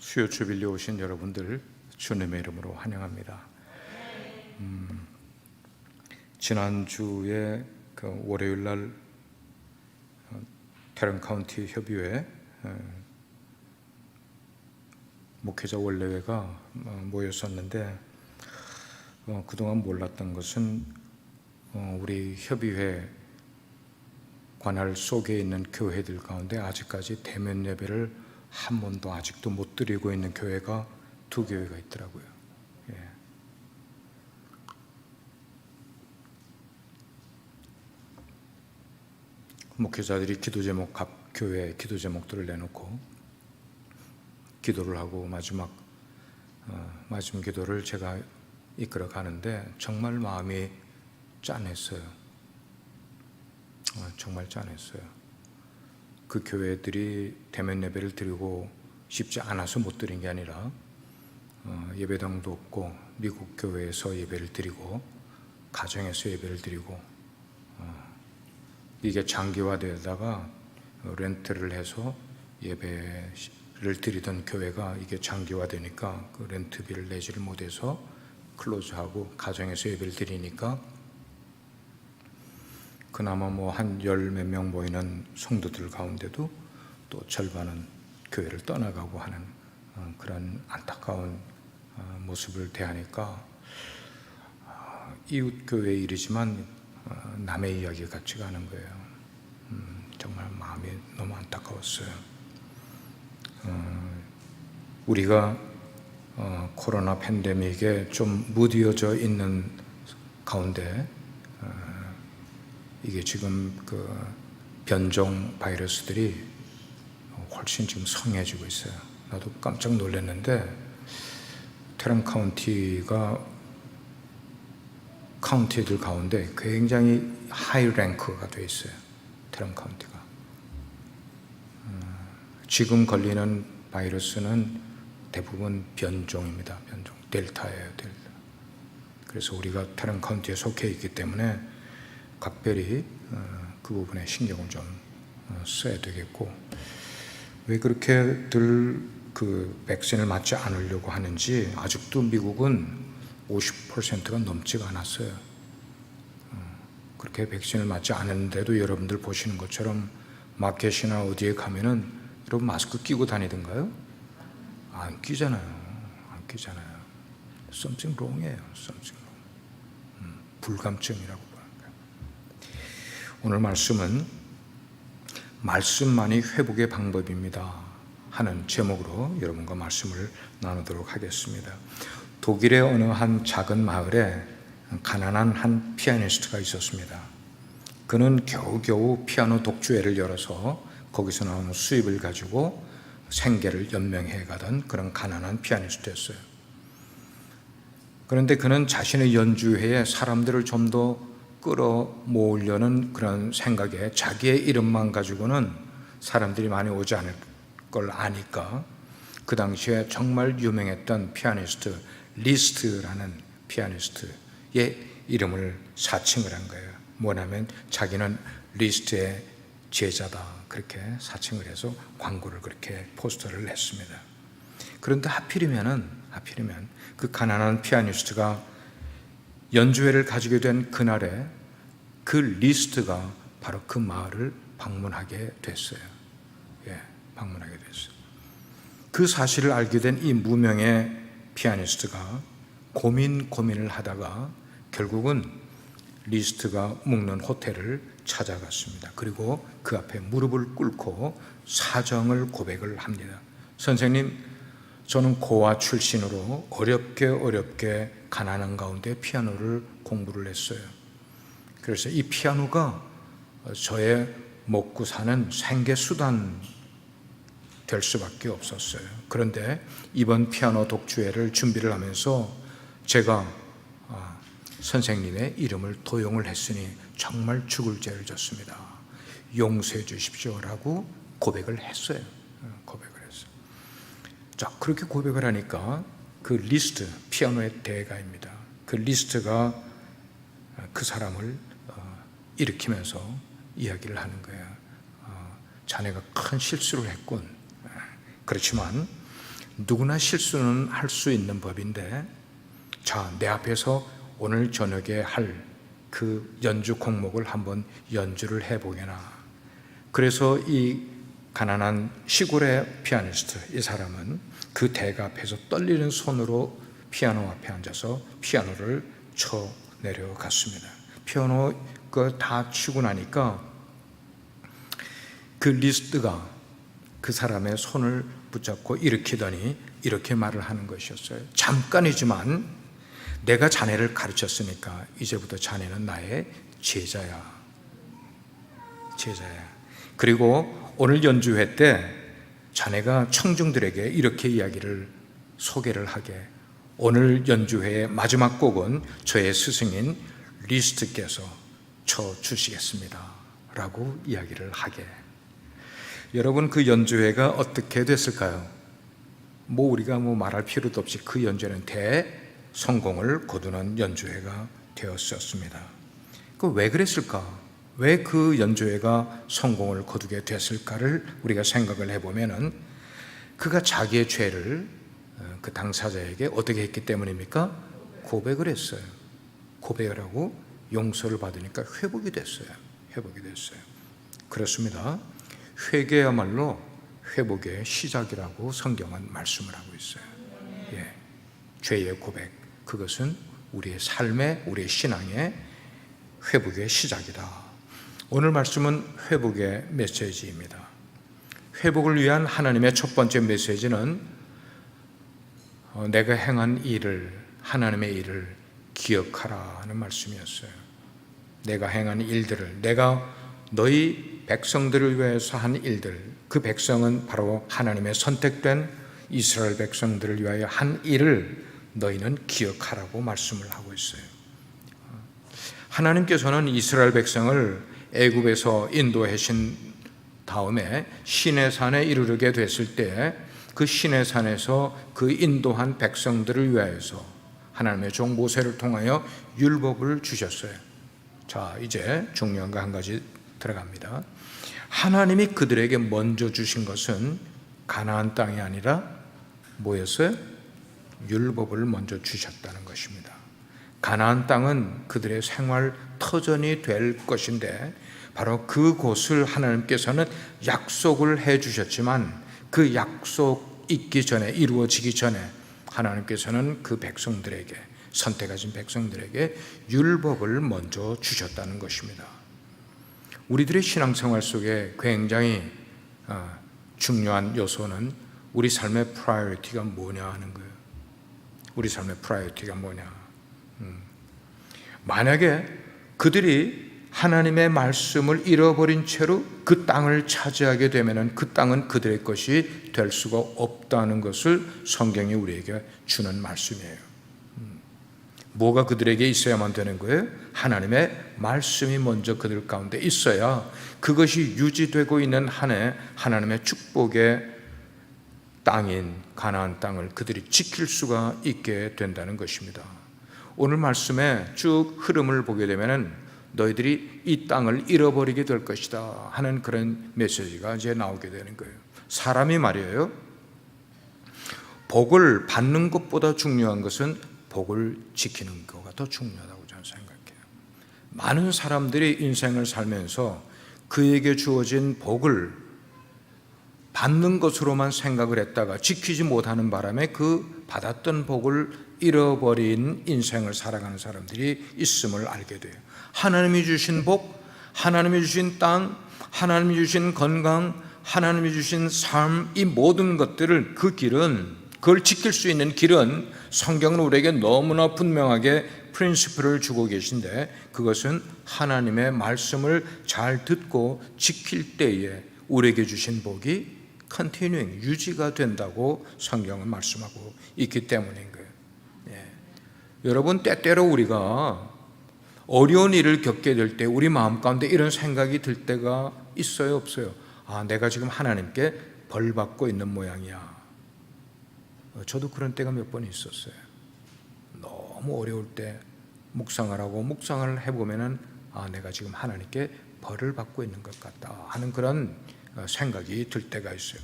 수요 주빌리 오신 여러분들 주님의 이름으로 환영합니다. 지난주에 그 월요일 날 테런 카운티 협의회 목회자 원례회가 모였었는데 그동안 몰랐던 것은 우리 협의회 관할 속에 있는 교회들 가운데 아직까지 대면 예배를 한 번도 아직도 못 드리고 있는 교회가 두 교회가 있더라고요. 목회자들이 기도 제목, 각 교회 기도 제목들을 내놓고 기도를 하고 마지막 기도를 제가 이끌어 가는데 정말 마음이 짠했어요. 정말 짠했어요. 그 교회들이 대면 예배를 드리고 싶지 않아서 못 드린 게 아니라 예배당도 없고 미국 교회에서 예배를 드리고 가정에서 예배를 드리고 이게 장기화되다가 렌트를 해서 예배를 드리던 교회가 이게 장기화되니까 그 렌트비를 내지를 못해서 클로즈하고 가정에서 예배를 드리니까 그나마 한 열 몇 명 모이는 성도들 가운데도 또 절반은 교회를 떠나가고 하는 그런 안타까운 모습을 대하니까 이웃 교회 일이지만 남의 이야기 같지가 않은 거예요. 정말 마음이 너무 안타까웠어요. 우리가 코로나 팬데믹에 좀 무디어져 있는 가운데 이게 지금 그 변종 바이러스들이 훨씬 지금 성해지고 있어요. 나도 깜짝 놀랐는데 테런 카운티가 카운티들 가운데 굉장히 하이 랭크가 되어 있어요. 테런 카운티가 지금 걸리는 바이러스는 대부분 변종입니다. 변종 델타예요. 델타. 그래서 우리가 테런 카운티에 속해 있기 때문에 각별히 그 부분에 신경을 좀 써야 되겠고, 왜 그렇게들 그 백신을 맞지 않으려고 하는지 아직도 미국은 50%가 넘지가 않았어요. 그렇게 백신을 맞지 않은데도 여러분들 보시는 것처럼 마켓이나 어디에 가면은 여러분 마스크 끼고 다니던가요? 안 끼잖아요. 안 끼잖아요. Something wrong이에요. Something wrong. 불감증이라고 보는 거예요. 오늘 말씀은 말씀만이 회복의 방법입니다 하는 제목으로 여러분과 말씀을 나누도록 하겠습니다. 독일의 어느 한 작은 마을에 가난한 한 피아니스트가 있었습니다. 그는 겨우겨우 피아노 독주회를 열어서 거기서 나오는 수입을 가지고 생계를 연명해 가던 그런 가난한 피아니스트였어요. 그런데 그는 자신의 연주회에 사람들을 좀 더 끌어모으려는 그런 생각에 자기의 이름만 가지고는 사람들이 많이 오지 않을 걸 아니까 그 당시에 정말 유명했던 피아니스트 리스트라는 피아니스트의 이름을 사칭을 한 거예요. 뭐냐면 자기는 리스트의 제자다, 그렇게 사칭을 해서 광고를 그렇게 포스터를 냈습니다. 그런데 하필이면 그 가난한 피아니스트가 연주회를 가지게 된 그날에 그 리스트가 바로 그 마을을 방문하게 됐어요. 방문하게 됐어요. 그 사실을 알게 된 이 무명의 피아니스트가 고민을 하다가 결국은 리스트가 묵는 호텔을 찾아갔습니다. 그리고 그 앞에 무릎을 꿇고 사정을 고백을 합니다. 선생님, 저는 고아 출신으로 어렵게 가난한 가운데 피아노를 공부를 했어요. 그래서 이 피아노가 저의 먹고 사는 생계 수단 될 수밖에 없었어요. 그런데 이번 피아노 독주회를 준비를 하면서 제가 선생님의 이름을 도용을 했으니 정말 죽을 죄를 졌습니다. 용서해 주십시오라고 고백을 했어요. 자, 그렇게 고백을 하니까 그 리스트, 피아노의 대가입니다. 그 리스트가 그 사람을 일으키면서 이야기를 하는 거예요. 자네가 큰 실수를 했군. 그렇지만 누구나 실수는 할 수 있는 법인데, 자, 내 앞에서 오늘 저녁에 할 그 연주 곡목을 한번 연주를 해보게나. 그래서 이 가난한 시골의 피아니스트, 이 사람은 그 대가 앞에서 떨리는 손으로 피아노 앞에 앉아서 피아노를 쳐 내려갔습니다. 피아노 다 치고 나니까 그 리스트가 그 사람의 손을 붙잡고 일으키더니 이렇게 말을 하는 것이었어요. 잠깐이지만 내가 자네를 가르쳤으니까 이제부터 자네는 나의 제자야. 그리고 오늘 연주회 때 자네가 청중들에게 이렇게 소개를 하게, 오늘 연주회의 마지막 곡은 저의 스승인 리스트께서 쳐주시겠습니다 라고 이야기를 하게. 여러분, 그 연주회가 어떻게 됐을까요? 우리가 말할 필요도 없이 그 연주회는 대성공을 거두는 연주회가 되었었습니다. 왜 그랬을까? 왜 그 연주회가 성공을 거두게 됐을까를 우리가 생각을 해보면은, 그가 자기의 죄를 그 당사자에게 어떻게 했기 때문입니까? 고백을 했어요. 고백을 하고 용서를 받으니까 회복이 됐어요. 그렇습니다. 회개야말로 회복의 시작이라고 성경은 말씀을 하고 있어요. 죄의 고백, 그것은 우리의 삶의, 우리의 신앙의 회복의 시작이다. 오늘 말씀은 회복의 메시지입니다. 회복을 위한 하나님의 첫 번째 메시지는 내가 행한 일을, 하나님의 일을 기억하라 하는 말씀이었어요. 내가 행한 일들을, 내가 너희 백성들을 위해서 한 일들, 그 백성은 바로 하나님의 선택된 이스라엘 백성들을 위하여 한 일을 너희는 기억하라고 말씀을 하고 있어요. 하나님께서는 이스라엘 백성을 애굽에서 인도하신 다음에 시내산에 이르게 됐을 때 그 시내산에서 그 인도한 백성들을 위하여서 하나님의 종 모세를 통하여 율법을 주셨어요. 자, 이제 중요한 거 한 가지 들어갑니다. 하나님이 그들에게 먼저 주신 것은 가나안 땅이 아니라 뭐였어요? 율법을 먼저 주셨다는 것입니다. 가나안 땅은 그들의 생활 터전이 될 것인데, 바로 그곳을 하나님께서는 약속을 해 주셨지만, 그 약속 있기 전에, 이루어지기 전에 하나님께서는 그 백성들에게, 선택하신 백성들에게 율법을 먼저 주셨다는 것입니다. 우리들의 신앙생활 속에 굉장히 중요한 요소는 우리 삶의 프라이어리티가 뭐냐 하는 거예요. 우리 삶의 프라이어리티가 뭐냐. 만약에 그들이 하나님의 말씀을 잃어버린 채로 그 땅을 차지하게 되면 그 땅은 그들의 것이 될 수가 없다는 것을 성경이 우리에게 주는 말씀이에요. 뭐가 그들에게 있어야만 되는 거예요? 하나님의 말씀이 먼저 그들 가운데 있어야 그것이 유지되고 있는 한해 하나님의 축복의 땅인 가나안 땅을 그들이 지킬 수가 있게 된다는 것입니다. 오늘 말씀의 쭉 흐름을 보게 되면 너희들이 이 땅을 잃어버리게 될 것이다 하는 그런 메시지가 이제 나오게 되는 거예요. 사람이 말이에요, 복을 받는 것보다 중요한 것은 복을 지키는 거가 더 중요하다고 저는 생각해요. 많은 사람들이 인생을 살면서 그에게 주어진 복을 받는 것으로만 생각을 했다가 지키지 못하는 바람에 그 받았던 복을 잃어버린 인생을 살아가는 사람들이 있음을 알게 돼요. 하나님이 주신 복, 하나님이 주신 땅, 하나님이 주신 건강, 하나님이 주신 삶, 이 모든 것들을, 그 길은, 그걸 지킬 수 있는 길은 성경은 우리에게 너무나 분명하게 프린시플을 주고 계신데, 그것은 하나님의 말씀을 잘 듣고 지킬 때에 우리에게 주신 복이 컨티뉴잉, 유지가 된다고 성경은 말씀하고 있기 때문인 거예요. 여러분, 때때로 우리가 어려운 일을 겪게 될 때 우리 마음 가운데 이런 생각이 들 때가 있어요, 없어요? 내가 지금 하나님께 벌 받고 있는 모양이야. 저도 그런 때가 몇 번 있었어요. 너무 어려울 때 묵상을 하고 묵상을 해보면은 내가 지금 하나님께 벌을 받고 있는 것 같다 하는 그런 생각이 들 때가 있어요.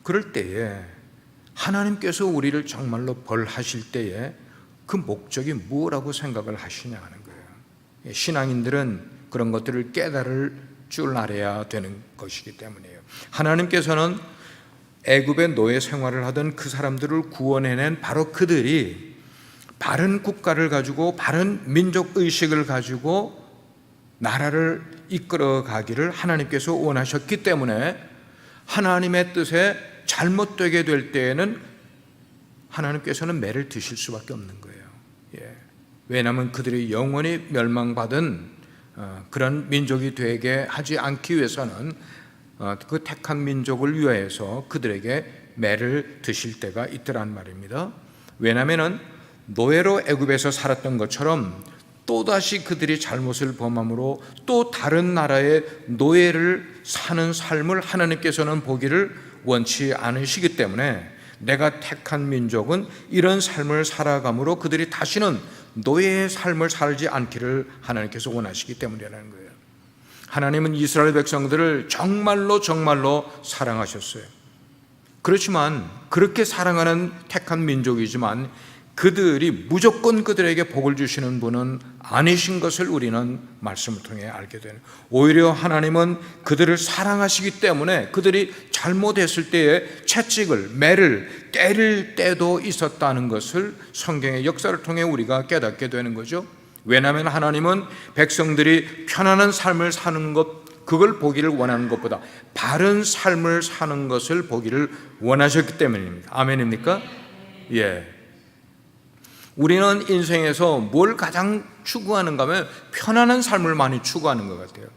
그럴 때에 하나님께서 우리를 정말로 벌하실 때에 그 목적이 뭐라고 생각을 하시냐 하는 거예요. 신앙인들은 그런 것들을 깨달을 줄 알아야 되는 것이기 때문이에요. 하나님께서는 애굽의 노예 생활을 하던 그 사람들을 구원해낸 바로 그들이 바른 국가를 가지고 바른 민족 의식을 가지고 나라를 이끌어 가기를 하나님께서 원하셨기 때문에 하나님의 뜻에 잘못되게 될 때에는 하나님께서는 매를 드실 수밖에 없는 거예요. 왜냐하면 그들이 영원히 멸망받은 그런 민족이 되게 하지 않기 위해서는 그 택한 민족을 위하여서 그들에게 매를 드실 때가 있더란 말입니다. 왜냐하면 노예로 애굽에서 살았던 것처럼 또다시 그들이 잘못을 범함으로 또 다른 나라의 노예를 사는 삶을 하나님께서는 보기를 원치 않으시기 때문에 내가 택한 민족은 이런 삶을 살아감으로 그들이 다시는 노예의 삶을 살지 않기를 하나님께서 원하시기 때문이라는 거예요. 하나님은 이스라엘 백성들을 정말로 사랑하셨어요. 그렇지만 그렇게 사랑하는 택한 민족이지만 그들이 무조건 그들에게 복을 주시는 분은 아니신 것을 우리는 말씀을 통해 알게 되는, 오히려 하나님은 그들을 사랑하시기 때문에 그들이 잘못했을 때에 채찍을, 매를 때릴 때도 있었다는 것을 성경의 역사를 통해 우리가 깨닫게 되는 거죠. 왜냐하면 하나님은 백성들이 편안한 삶을 사는 것, 그걸 보기를 원하는 것보다 바른 삶을 사는 것을 보기를 원하셨기 때문입니다. 아멘입니까? 예. 우리는 인생에서 뭘 가장 추구하는가 하면 편안한 삶을 많이 추구하는 것 같아요.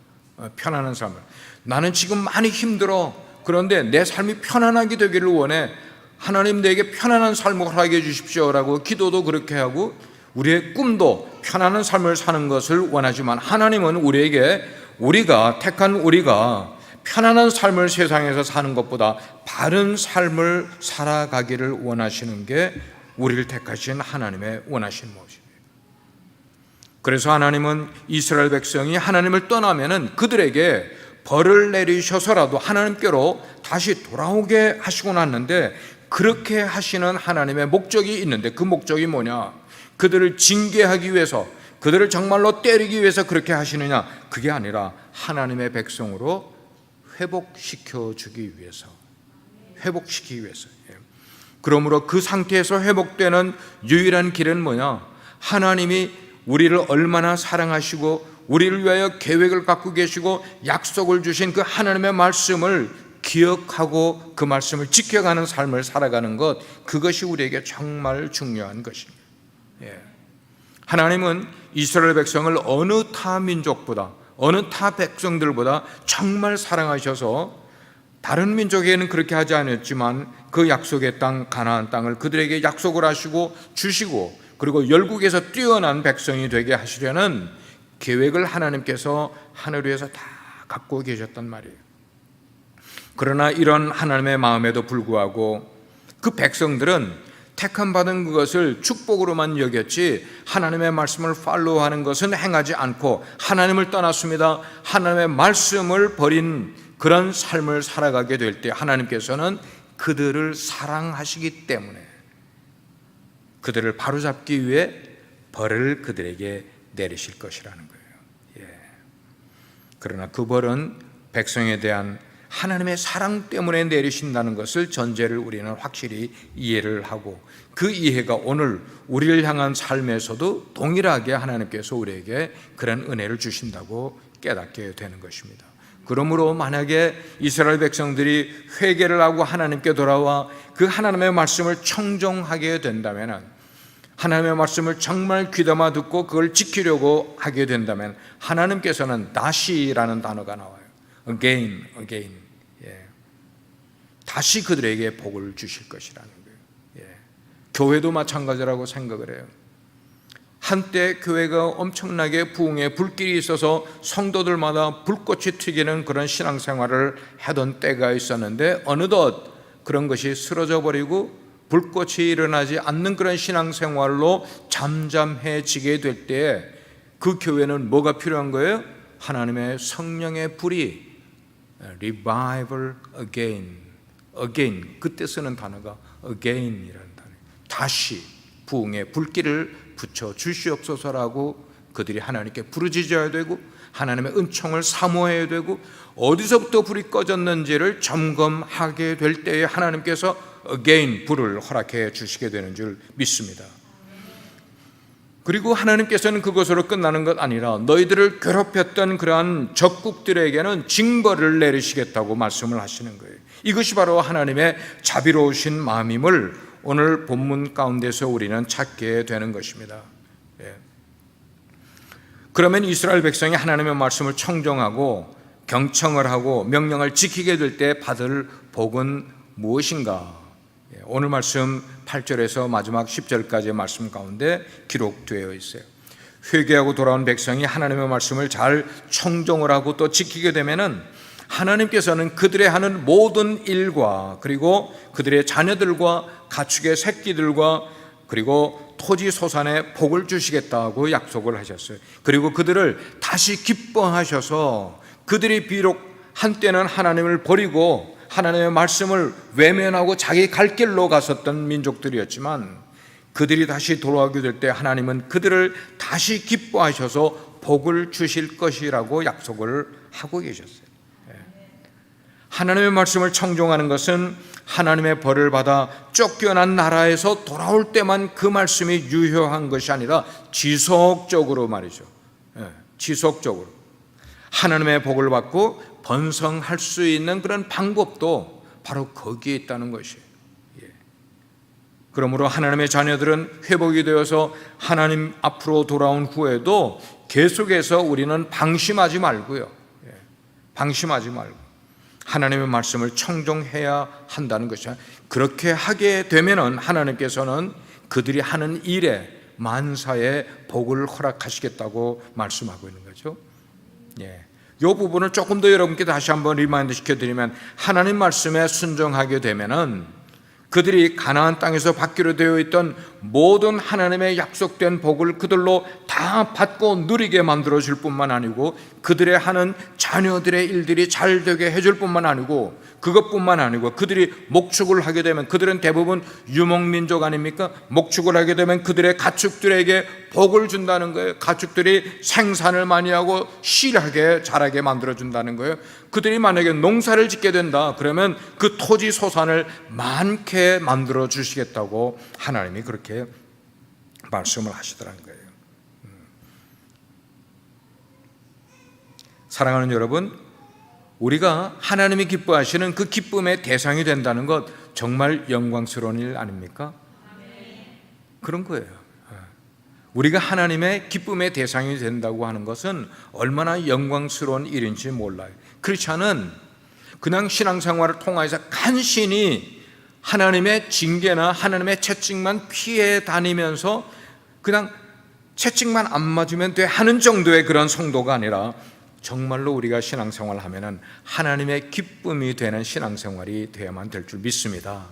편안한 삶을. 나는 지금 많이 힘들어. 그런데 내 삶이 편안하게 되기를 원해. 하나님 내게 편안한 삶을 허락해 주십시오라고 기도도 그렇게 하고 우리의 꿈도 편안한 삶을 사는 것을 원하지만 하나님은 우리에게 우리가 택한 우리가 편안한 삶을 세상에서 사는 것보다 바른 삶을 살아가기를 원하시는 게 우리를 택하신 하나님의 원하신 모습이에요. 그래서 하나님은 이스라엘 백성이 하나님을 떠나면은 그들에게 벌을 내리셔서라도 하나님께로 다시 돌아오게 하시고 났는데, 그렇게 하시는 하나님의 목적이 있는데 그 목적이 뭐냐? 그들을 징계하기 위해서, 그들을 정말로 때리기 위해서 그렇게 하시느냐? 그게 아니라 하나님의 백성으로 회복시켜 주기 위해서, 회복시키기 위해서. 그러므로 그 상태에서 회복되는 유일한 길은 뭐냐? 하나님이 우리를 얼마나 사랑하시고 우리를 위하여 계획을 갖고 계시고 약속을 주신 그 하나님의 말씀을 기억하고 그 말씀을 지켜가는 삶을 살아가는 것, 그것이 우리에게 정말 중요한 것입니다. 하나님은 이스라엘 백성을 어느 타 민족보다, 어느 타 백성들보다 정말 사랑하셔서 다른 민족에게는 그렇게 하지 않았지만 그 약속의 땅, 가나안 땅을 그들에게 약속을 하시고 주시고, 그리고 열국에서 뛰어난 백성이 되게 하시려는 계획을 하나님께서 하늘 위에서 다 갖고 계셨단 말이에요. 그러나 이런 하나님의 마음에도 불구하고 그 백성들은 택함 받은 그것을 축복으로만 여겼지 하나님의 말씀을 팔로우하는 것은 행하지 않고 하나님을 떠났습니다. 하나님의 말씀을 버린 그런 삶을 살아가게 될 때 하나님께서는 그들을 사랑하시기 때문에 그들을 바로잡기 위해 벌을 그들에게 내리실 것이라는 거예요. 그러나 그 벌은 백성에 대한 하나님의 사랑 때문에 내리신다는 것을 전제를 우리는 확실히 이해를 하고, 그 이해가 오늘 우리를 향한 삶에서도 동일하게 하나님께서 우리에게 그런 은혜를 주신다고 깨닫게 되는 것입니다. 그러므로 만약에 이스라엘 백성들이 회개를 하고 하나님께 돌아와 그 하나님의 말씀을 청종하게 된다면, 하나님의 말씀을 정말 귀담아 듣고 그걸 지키려고 하게 된다면 하나님께서는 다시라는 단어가 나와요. Again. 다시 그들에게 복을 주실 것이라는 거예요. 교회도 마찬가지라고 생각을 해요. 한때 교회가 엄청나게 부흥의 불길이 있어서 성도들마다 불꽃이 튀기는 그런 신앙생활을 하던 때가 있었는데, 어느덧 그런 것이 쓰러져 버리고 불꽃이 일어나지 않는 그런 신앙생활로 잠잠해지게 될 때에 그 교회는 뭐가 필요한 거예요? 하나님의 성령의 불이 revival again. 그때 쓰는 단어가 again이라는 단어, 다시 부흥의 불길을 붙여 주시옵소서라고 그들이 하나님께 부르짖어야 되고 하나님의 은총을 사모해야 되고 어디서부터 불이 꺼졌는지를 점검하게 될 때에 하나님께서 again 불을 허락해 주시게 되는 줄 믿습니다. 그리고 하나님께서는 그것으로 끝나는 것 아니라 너희들을 괴롭혔던 그러한 적국들에게는 징벌을 내리시겠다고 말씀을 하시는 거예요. 이것이 바로 하나님의 자비로우신 마음임을 오늘 본문 가운데서 우리는 찾게 되는 것입니다. 그러면 이스라엘 백성이 하나님의 말씀을 청종하고 경청을 하고 명령을 지키게 될 때 받을 복은 무엇인가? 오늘 말씀 8절에서 마지막 10절까지의 말씀 가운데 기록되어 있어요. 회개하고 돌아온 백성이 하나님의 말씀을 잘 청종을 하고 또 지키게 되면은 하나님께서는 그들의 하는 모든 일과 그리고 그들의 자녀들과 가축의 새끼들과 그리고 토지 소산에 복을 주시겠다고 약속을 하셨어요. 그리고 그들을 다시 기뻐하셔서 그들이 비록 한때는 하나님을 버리고 하나님의 말씀을 외면하고 자기 갈 길로 갔었던 민족들이었지만 그들이 다시 돌아오게 될 때 하나님은 그들을 다시 기뻐하셔서 복을 주실 것이라고 약속을 하고 계셨어요. 하나님의 말씀을 청종하는 것은 하나님의 벌을 받아 쫓겨난 나라에서 돌아올 때만 그 말씀이 유효한 것이 아니라 지속적으로 말이죠. 지속적으로 하나님의 복을 받고 번성할 수 있는 그런 방법도 바로 거기에 있다는 것이에요. 그러므로 하나님의 자녀들은 회복이 되어서 하나님 앞으로 돌아온 후에도 계속해서 우리는 방심하지 말고요. 방심하지 말고 하나님의 말씀을 청종해야 한다는 것이죠. 그렇게 하게 되면은 하나님께서는 그들이 하는 일에 만사의 복을 허락하시겠다고 말씀하고 있는 거죠. 이 부분을 조금 더 여러분께 다시 한번 리마인드 시켜드리면 하나님 말씀에 순종하게 되면은 그들이 가나안 땅에서 받기로 되어 있던 모든 하나님의 약속된 복을 그들로 다 받고 누리게 만들어줄 뿐만 아니고 그들의 하는 자녀들의 일들이 잘 되게 해줄 뿐만 아니고 그것뿐만 아니고 그들이 목축을 하게 되면 그들은 대부분 유목민족 아닙니까? 목축을 하게 되면 그들의 가축들에게 복을 준다는 거예요. 가축들이 생산을 많이 하고 실하게 자라게 만들어준다는 거예요. 그들이 만약에 농사를 짓게 된다 그러면 그 토지 소산을 많게 만들어 주시겠다고 하나님이 그렇게 말씀을 하시더라는 거예요. 사랑하는 여러분, 우리가 하나님이 기뻐하시는 그 기쁨의 대상이 된다는 것 정말 영광스러운 일 아닙니까? 그런 거예요. 우리가 하나님의 기쁨의 대상이 된다고 하는 것은 얼마나 영광스러운 일인지 몰라요. 크리스찬은 그냥 신앙생활을 통해서 간신히 하나님의 징계나 하나님의 채찍만 피해 다니면서 그냥 채찍만 안 맞으면 돼 하는 정도의 그런 성도가 아니라 정말로 우리가 신앙생활을 하면은 하나님의 기쁨이 되는 신앙생활이 되어야만 될 줄 믿습니다.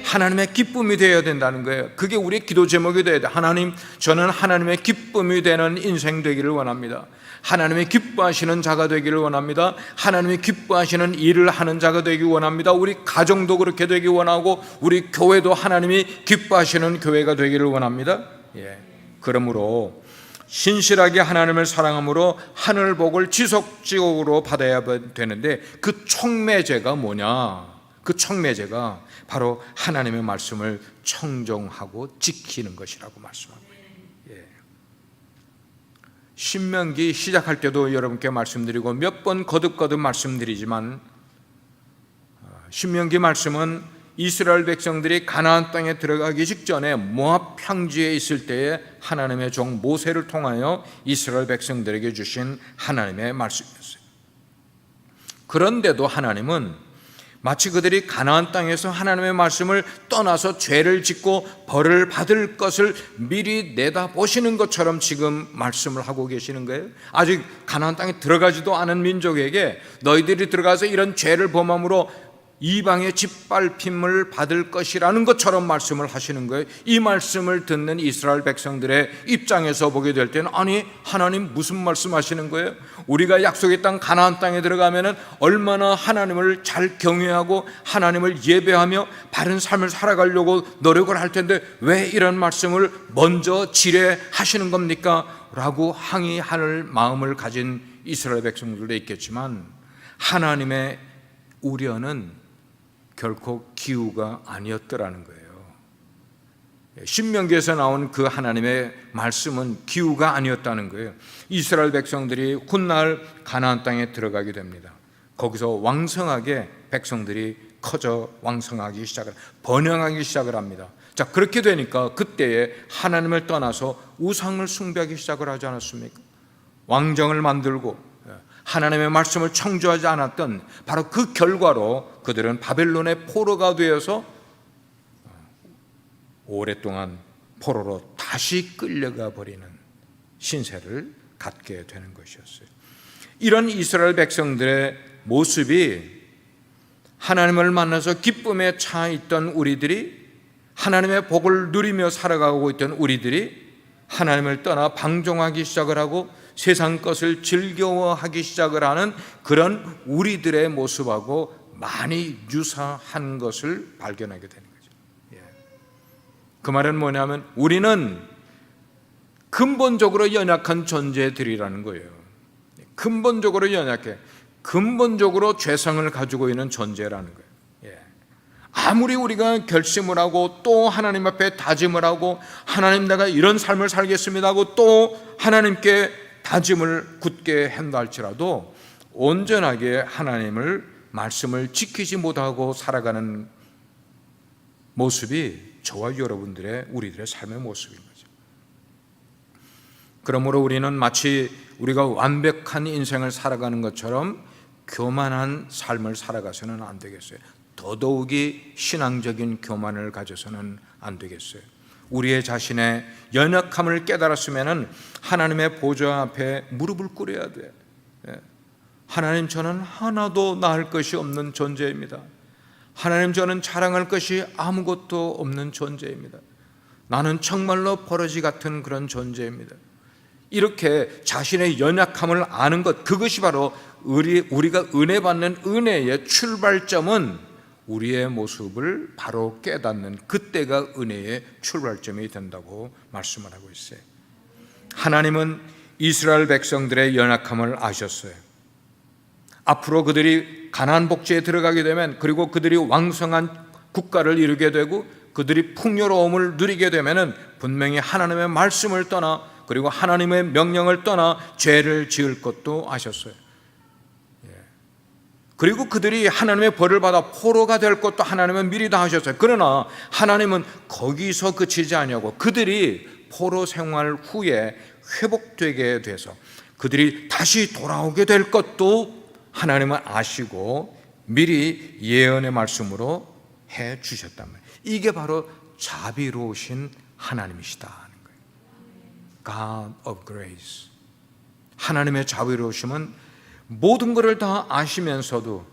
하나님의 기쁨이 되어야 된다는 거예요. 그게 우리의 기도 제목이 되어야 돼. 하나님, 저는 하나님의 기쁨이 되는 인생 되기를 원합니다. 하나님의 기뻐하시는 자가 되기를 원합니다. 하나님이 기뻐하시는 일을 하는 자가 되기 원합니다. 우리 가정도 그렇게 되기 원하고 우리 교회도 하나님이 기뻐하시는 교회가 되기를 원합니다. 그러므로 신실하게 하나님을 사랑함으로 하늘 복을 지속적으로 받아야 되는데 그 촉매제가 뭐냐? 그 촉매제가 바로 하나님의 말씀을 청종하고 지키는 것이라고 말씀합니다. 신명기 시작할 때도 여러분께 말씀드리고 몇 번 거듭거듭 말씀드리지만 신명기 말씀은 이스라엘 백성들이 가나안 땅에 들어가기 직전에 모압 평지에 있을 때에 하나님의 종 모세를 통하여 이스라엘 백성들에게 주신 하나님의 말씀이었어요. 그런데도 하나님은 마치 그들이 가나안 땅에서 하나님의 말씀을 떠나서 죄를 짓고 벌을 받을 것을 미리 내다보시는 것처럼 지금 말씀을 하고 계시는 거예요. 아직 가나안 땅에 들어가지도 않은 민족에게 너희들이 들어가서 이런 죄를 범함으로 이방의 짓밟힘을 받을 것이라는 것처럼 말씀을 하시는 거예요. 이 말씀을 듣는 이스라엘 백성들의 입장에서 보게 될 때는, 아니 하나님 무슨 말씀하시는 거예요? 우리가 약속의 땅 가나안 땅에 들어가면은 얼마나 하나님을 잘 경외하고 하나님을 예배하며 바른 삶을 살아가려고 노력을 할 텐데 왜 이런 말씀을 먼저 지레하시는 겁니까? 라고 항의할 마음을 가진 이스라엘 백성들도 있겠지만, 하나님의 우려는 결코 기우가 아니었더라는 거예요. 신명기에서 나온 그 하나님의 말씀은 기우가 아니었다는 거예요. 이스라엘 백성들이 훗날 가나안 땅에 들어가게 됩니다. 거기서 왕성하게 백성들이 커져 왕성하기 시작을, 번영하기 시작을 합니다. 자, 그렇게 되니까 그때에 하나님을 떠나서 우상을 숭배하기 시작을 하지 않았습니까? 왕정을 만들고 하나님의 말씀을 청조하지 않았던 바로 그 결과로 그들은 바벨론의 포로가 되어서 오랫동안 포로로 다시 끌려가 버리는 신세를 갖게 되는 것이었어요. 이런 이스라엘 백성들의 모습이 하나님을 만나서 기쁨에 차 있던 우리들이, 하나님의 복을 누리며 살아가고 있던 우리들이 하나님을 떠나 방종하기 시작을 하고 세상 것을 즐거워하기 시작을 하는 그런 우리들의 모습하고 많이 유사한 것을 발견하게 되는 거죠. 그 말은 뭐냐면 우리는 근본적으로 연약한 존재들이라는 거예요. 근본적으로 연약해, 근본적으로 죄성을 가지고 있는 존재라는 거예요. 아무리 우리가 결심을 하고 또 하나님 앞에 다짐을 하고, 하나님 내가 이런 삶을 살겠습니다 하고 또 하나님께 다짐을 굳게 한다 할지라도 온전하게 하나님을 말씀을 지키지 못하고 살아가는 모습이 저와 여러분들의, 우리들의 삶의 모습인 거죠. 그러므로 우리는 마치 우리가 완벽한 인생을 살아가는 것처럼 교만한 삶을 살아가서는 안 되겠어요. 더더욱이 신앙적인 교만을 가져서는 안 되겠어요. 우리의 자신의 연약함을 깨달았으면 하나님의 보좌 앞에 무릎을 꿇어야 돼. 하나님, 저는 하나도 나을 것이 없는 존재입니다. 하나님, 저는 자랑할 것이 아무것도 없는 존재입니다. 나는 정말로 버러지 같은 그런 존재입니다. 이렇게 자신의 연약함을 아는 것, 그것이 바로 우리가 은혜 받는 은혜의 출발점은 우리의 모습을 바로 깨닫는 그때가 은혜의 출발점이 된다고 말씀을 하고 있어요. 하나님은 이스라엘 백성들의 연약함을 아셨어요. 앞으로 그들이 가나안 복지에 들어가게 되면, 그리고 그들이 왕성한 국가를 이루게 되고 그들이 풍요로움을 누리게 되면은 분명히 하나님의 말씀을 떠나, 그리고 하나님의 명령을 떠나 죄를 지을 것도 아셨어요. 그리고 그들이 하나님의 벌을 받아 포로가 될 것도 하나님은 미리 다 하셨어요. 그러나 하나님은 거기서 그치지 아니하고 그들이 포로 생활 후에 회복되게 돼서 그들이 다시 돌아오게 될 것도 하나님은 아시고 미리 예언의 말씀으로 해 주셨단 말이에요. 이게 바로 자비로우신 하나님이시다 하는 거예요. God of grace. 하나님의 자비로우심은 모든 것을 다 아시면서도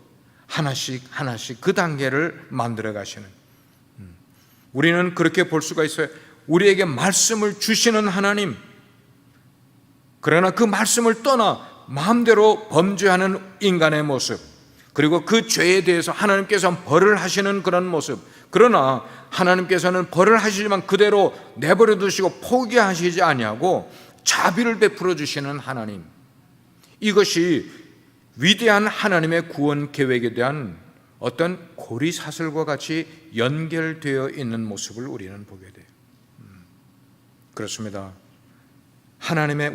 하나씩 하나씩 그 단계를 만들어 가시는, 우리는 그렇게 볼 수가 있어요. 우리에게 말씀을 주시는 하나님, 그러나 그 말씀을 떠나 마음대로 범죄하는 인간의 모습, 그리고 그 죄에 대해서 하나님께서 벌을 하시는 그런 모습, 그러나 하나님께서는 벌을 하시지만 그대로 내버려 두시고 포기하시지 아니하고 자비를 베풀어 주시는 하나님, 이것이 위대한 하나님의 구원 계획에 대한 어떤 고리사슬과 같이 연결되어 있는 모습을 우리는 보게 돼요. 그렇습니다.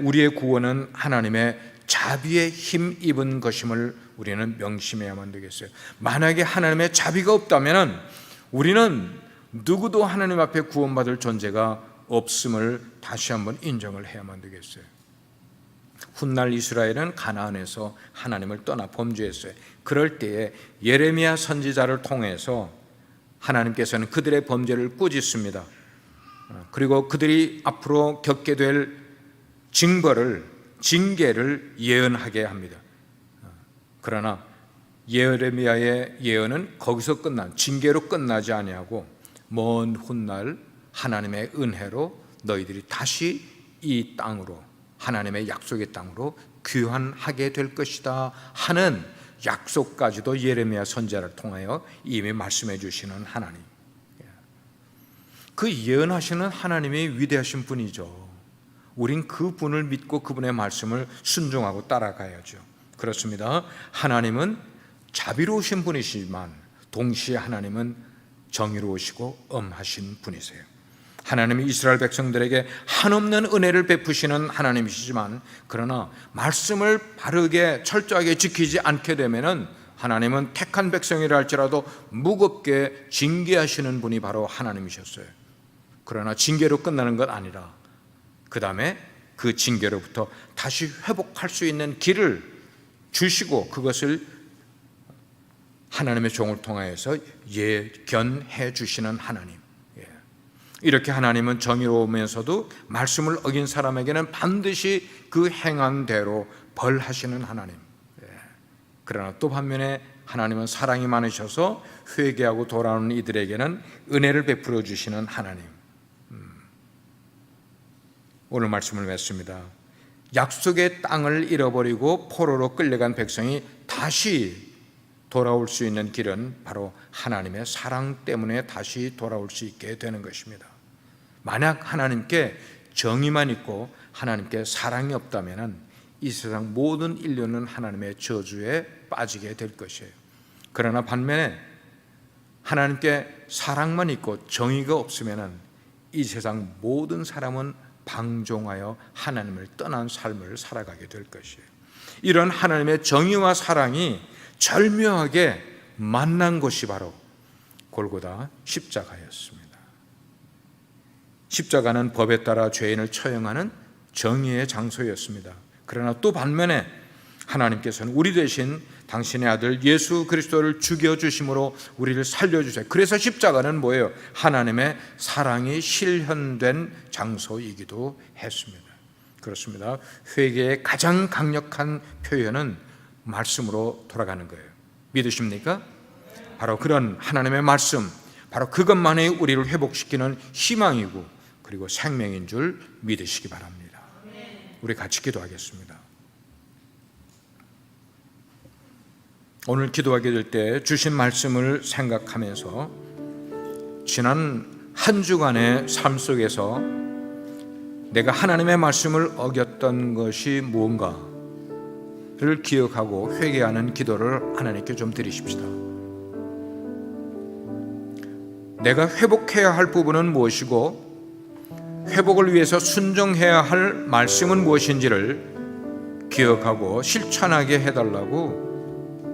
우리의 구원은 하나님의 자비에 힘입은 것임을 우리는 명심해야만 되겠어요. 만약에 하나님의 자비가 없다면 우리는 누구도 하나님 앞에 구원받을 존재가 없음을 다시 한번 인정을 해야만 되겠어요. 훗날 이스라엘은 가나안에서 하나님을 떠나 범죄했어요. 그럴 때에 예레미야 선지자를 통해서 하나님께서는 그들의 범죄를 꾸짖습니다. 그리고 그들이 앞으로 겪게 될 징계를 예언하게 합니다. 그러나 예레미야의 예언은 거기서 징계로 끝나지 아니하고 먼 훗날 하나님의 은혜로 너희들이 다시 이 땅으로, 하나님의 약속의 땅으로 귀환하게 될 것이다 하는 약속까지도 예레미야 선지자를 통하여 이미 말씀해 주시는 하나님, 그 예언하시는 하나님이 위대하신 분이죠. 우린 그 분을 믿고 그분의 말씀을 순종하고 따라가야죠. 그렇습니다. 하나님은 자비로우신 분이시지만 동시에 하나님은 정의로우시고 엄하신 분이세요. 하나님이 이스라엘 백성들에게 한없는 은혜를 베푸시는 하나님이시지만, 그러나 말씀을 바르게 철저하게 지키지 않게 되면은 하나님은 택한 백성이라 할지라도 무겁게 징계하시는 분이 바로 하나님이셨어요. 그러나 징계로 끝나는 것 아니라 그 다음에 그 징계로부터 다시 회복할 수 있는 길을 주시고 그것을 하나님의 종을 통하여서 예견해 주시는 하나님. 이렇게 하나님은 정의로우면서도 말씀을 어긴 사람에게는 반드시 그 행한 대로 벌하시는 하나님. 그러나 또 반면에 하나님은 사랑이 많으셔서 회개하고 돌아오는 이들에게는 은혜를 베풀어 주시는 하나님. 오늘 말씀을 맺습니다. 약속의 땅을 잃어버리고 포로로 끌려간 백성이 다시 돌아올 수 있는 길은 바로 하나님의 사랑 때문에 다시 돌아올 수 있게 되는 것입니다. 만약 하나님께 정의만 있고 하나님께 사랑이 없다면 이 세상 모든 인류는 하나님의 저주에 빠지게 될 것이에요. 그러나 반면에 하나님께 사랑만 있고 정의가 없으면 이 세상 모든 사람은 방종하여 하나님을 떠난 삶을 살아가게 될 것이에요. 이런 하나님의 정의와 사랑이 절묘하게 만난 곳이 바로 골고다 십자가였습니다. 십자가는 법에 따라 죄인을 처형하는 정의의 장소였습니다. 그러나 또 반면에 하나님께서는 우리 대신 당신의 아들 예수 그리스도를 죽여주심으로 우리를 살려주세요. 그래서 십자가는 뭐예요? 하나님의 사랑이 실현된 장소이기도 했습니다. 그렇습니다. 회개의 가장 강력한 표현은 말씀으로 돌아가는 거예요. 믿으십니까? 바로 그런 하나님의 말씀, 바로 그것만이 우리를 회복시키는 희망이고 그리고 생명인 줄 믿으시기 바랍니다. 우리 같이 기도하겠습니다. 오늘 기도하게 될 때 주신 말씀을 생각하면서 지난 한 주간의 삶 속에서 내가 하나님의 말씀을 어겼던 것이 무언가를 기억하고 회개하는 기도를 하나님께 좀 드리십시다. 내가 회복해야 할 부분은 무엇이고 회복을 위해서 순종해야 할 말씀은 무엇인지를 기억하고 실천하게 해달라고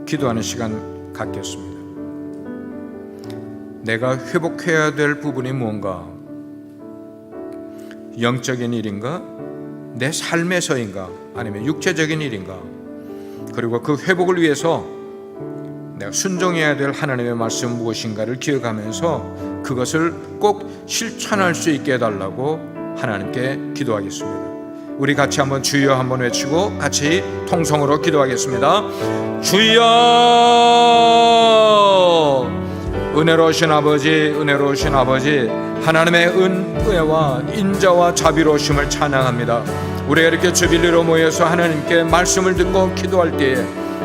기도하는 시간 갖겠습니다. 내가 회복해야 될 부분이 뭔가? 영적인 일인가? 내 삶에서인가? 아니면 육체적인 일인가? 그리고 그 회복을 위해서 내가 순종해야 될 하나님의 말씀 무엇인가를 기억하면서 그것을 꼭 실천할 수 있게 해달라고 하나님께 기도하겠습니다. 우리 같이 한번 주여 한번 외치고 같이 통성으로 기도하겠습니다. 주여, 은혜로우신 아버지, 은혜로우신 아버지, 하나님의 은혜와 인자와 자비로우심을 찬양합니다. 우리가 이렇게 주빌리로 모여서 하나님께 말씀을 듣고 기도할 때에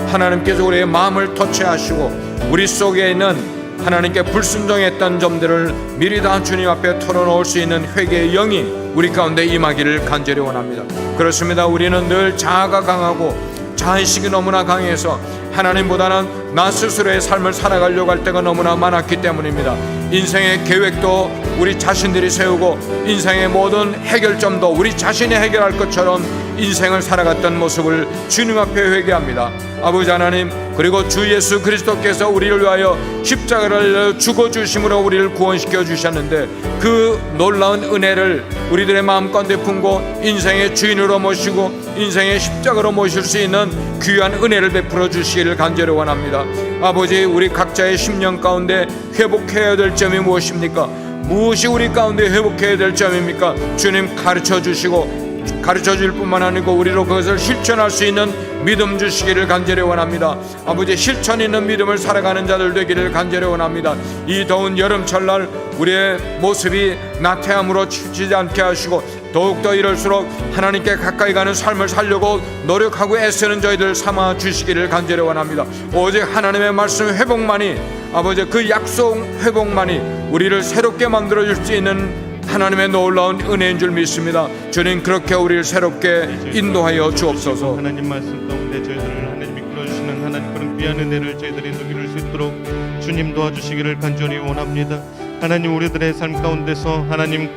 하나님께서 우리의 마음을 터치하시고 우리 속에 있는 하나님께 불순종했던 점들을 미리 다 주님 앞에 털어놓을 수 있는 회개의 영이 우리 가운데 임하기를 간절히 원합니다. 그렇습니다. 우리는 늘 자아가 강하고 자의식이 너무나 강해서 하나님보다는 나 스스로의 삶을 살아가려고 할 때가 너무나 많았기 때문입니다. 인생의 계획도 우리 자신들이 세우고 인생의 모든 해결점도 우리 자신이 해결할 것처럼 인생을 살아갔던 모습을 주님 앞에 회개합니다. 아버지 하나님, 그리고 주 예수 그리스도께서 우리를 위하여 십자가를 죽어주심으로 우리를 구원시켜 주셨는데 그 놀라운 은혜를 우리들의 마음 가운데 품고 인생의 주인으로 모시고 인생의 십자가로 모실 수 있는 귀한 은혜를 베풀어 주시기를 간절히 원합니다. 아버지, 우리 각자의 심령 가운데 회복해야 될 점이 무엇입니까? 무엇이 우리 가운데 회복해야 될 점입니까? 주님 가르쳐 주시고 가르쳐 줄 뿐만 아니고 우리로 그것을 실천할 수 있는 믿음 주시기를 간절히 원합니다. 아버지, 실천 있는 믿음을 살아가는 자들 되기를 간절히 원합니다. 이 더운 여름철날 우리의 모습이 나태함으로 치지 않게 하시고 더욱더 이럴수록 하나님께 가까이 가는 삶을 살려고 노력하고 애쓰는 저희들 삼아 주시기를 간절히 원합니다. 오직 하나님의 말씀 회복만이, 아버지, 그 약속 회복만이 우리를 새롭게 만들어 줄 수 있는 하나님의 놀라운 은혜인 줄 믿습니다. 주님, 그렇게 우리를 새롭게 인도하여 주옵소서. 하나님 말씀 가운데 저희들을 하나님이 이끌어주시는 하나님 그런 귀한 은혜를 저희들이 누릴 수 있도록 주님 도와주시기를 간절히 원합니다. 하나님, 우리들의 삶 가운데서 하나님